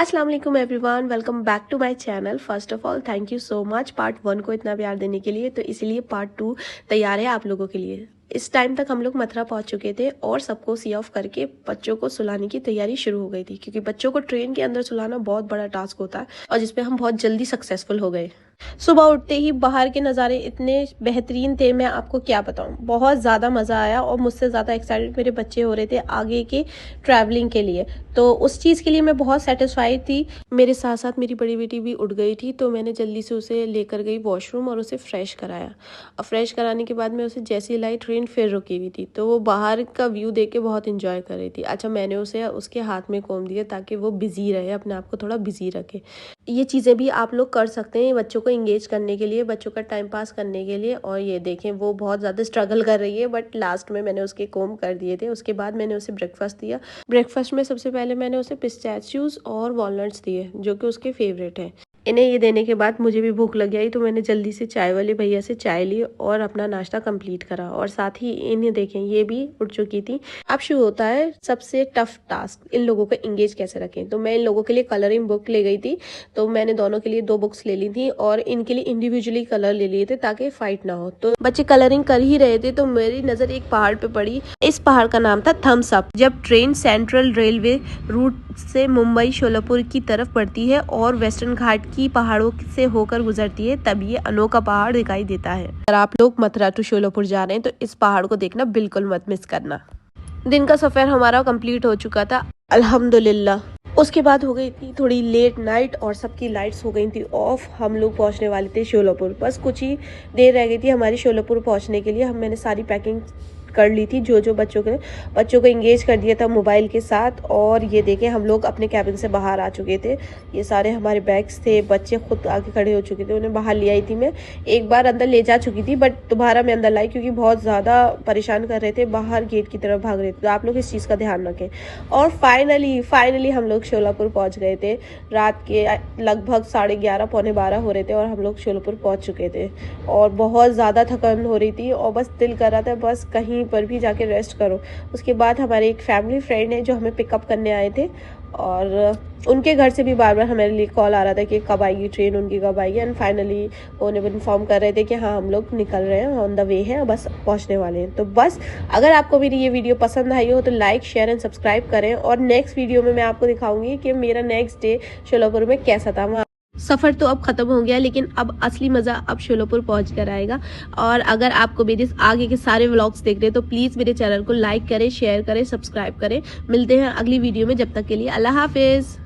अस्सलाम वालेकुम everyone, welcome back to my channel. First of all thank you so much part 1 को इतना प्यार देने के लिए। तो इसीलिए पार्ट 2 तैयार है आप लोगों के लिए। इस टाइम तक हम लोग मथुरा पहुंच चुके थे और सबको सी ऑफ करके बच्चों को सुलाने की तैयारी शुरू हो गई थी, क्योंकि बच्चों को ट्रेन के अंदर सुलाना बहुत बड़ा टास्क होता है और जिसपे हम बहुत जल्दी सक्सेसफुल हो गए। सुबह उठते ही बाहर के नज़ारे इतने बेहतरीन थे, मैं आपको क्या बताऊं। बहुत ज़्यादा मज़ा आया और मुझसे ज़्यादा एक्साइटेड मेरे बच्चे हो रहे थे आगे के ट्रैवलिंग के लिए। तो उस चीज़ के लिए मैं बहुत सेटिस्फाइड थी। मेरे साथ साथ मेरी बड़ी बेटी भी उठ गई थी, तो मैंने जल्दी से उसे लेकर गई वॉशरूम और उसे फ्रेश कराया। और फ्रेश कराने के बाद मैं उसे जैसे ही लाई, ट्रेन फिर रुकी हुई थी, तो वो बाहर का व्यू देख के बहुत इंजॉय कर रही थी। अच्छा, मैंने उसे उसके हाथ में कॉम्ब दिया ताकि वो बिजी रहे, अपने आप को थोड़ा बिजी रखे। ये चीज़ें भी आप लोग कर सकते हैं बच्चों को इंगेज करने के लिए, बच्चों का टाइम पास करने के लिए। और ये देखें, वो बहुत ज़्यादा स्ट्रगल कर रही है, बट लास्ट में मैंने उसके कॉम्ब कर दिए थे। उसके बाद मैंने उसे ब्रेकफास्ट दिया। ब्रेकफास्ट में सबसे पहले मैंने उसे पिस्ताचियोज और वॉलनट्स दिए, जो कि उसके फेवरेट हैं। इन्हें ये देने के बाद मुझे भी भूख लग गई, तो मैंने जल्दी से चाय वाले भैया से चाय ली और अपना नाश्ता कंप्लीट करा। और साथ ही इन्हें देखें, ये भी उठ चुकी थी। अब शुरू होता है सबसे टफ टास्क, इन लोगों को इंगेज कैसे रखें। तो मैं इन लोगों के लिए कलरिंग बुक ले गई थी। तो मैंने दोनों के लिए 2 बुक्स ले ली थी और इनके लिए इंडिविजुअली कलर ले लिए थे ताकि फाइट ना हो। तो बच्चे कलरिंग कर ही रहे थे, तो मेरी नज़र एक पहाड़ पे पड़ी। इस पहाड़ का नाम था थम्स अप। जब ट्रेन सेंट्रल रेलवे रूट से मुंबई शोलापुर की तरफ बढ़ती है और वेस्टर्न घाट की पहाड़ों से होकर गुजरती है, तब ये अनोखा पहाड़ दिखाई देता है। अगर आप लोग मथुरा टू शोलापुर जा रहे हैं तो इस पहाड़ को देखना बिल्कुल मत मिस करना। दिन का सफर हमारा कंप्लीट हो चुका था अल्हम्दुलिल्लाह। उसके बाद हो गई थी थोड़ी लेट नाइट और सबकी लाइट्स हो गई थी ऑफ। हम लोग पहुंचने वाले थे शोलापुर, बस कुछ ही देर रह गई थी हमारी शोलापुर पहुंचने के लिए। मैंने सारी पैकिंग कर ली थी, जो बच्चों को इंगेज कर दिया था मोबाइल के साथ। और ये देखें, हम लोग अपने कैबिन से बाहर आ चुके थे। ये सारे हमारे बैग्स थे, बच्चे खुद आके खड़े हो चुके थे, उन्हें बाहर ले आई थी मैं। एक बार अंदर ले जा चुकी थी, बट दोबारा मैं अंदर लाई क्योंकि बहुत ज़्यादा परेशान कर रहे थे, बाहर गेट की तरफ भाग रहे थे। तो आप लोग इस चीज़ का ध्यान रखें। और फाइनली हम लोग शोलापुर पहुँच गए थे। रात के लगभग 11:30 पौने 12 हो रहे थे और हम लोग शोलापुर पहुँच चुके थे। और बहुत ज़्यादा थकान हो रही थी और बस दिल कर रहा था बस कहीं पर भी जाके रेस्ट करो। उसके बाद हमारे एक फैमिली फ्रेंड है जो हमें पिकअप करने आए थे, और उनके घर से भी बार बार हमारे लिए कॉल आ रहा था कि कब आएगी ट्रेन, उनकी कब आएगी। एंड फाइनली वो उन्हें इन्फॉर्म कर रहे थे कि हाँ, हम लोग निकल रहे हैं, ऑन द वे हैं, बस पहुंचने वाले हैं। तो बस, अगर आपको मेरी ये वीडियो पसंद आई हो तो लाइक, शेयर एंड सब्सक्राइब करें। और नेक्स्ट वीडियो में मैं आपको दिखाऊंगी कि मेरा नेक्स्ट डे शोलापुर में कैसा था। सफ़र तो अब ख़त्म हो गया, लेकिन अब असली मज़ा अब शोलापुर पहुँच कर आएगा। और अगर आपको मेरे आगे के सारे व्लॉग्स देख रहे हैं तो प्लीज़ मेरे चैनल को लाइक करें, शेयर करें, सब्सक्राइब करें। मिलते हैं अगली वीडियो में, जब तक के लिए अल्लाह हाफिज़।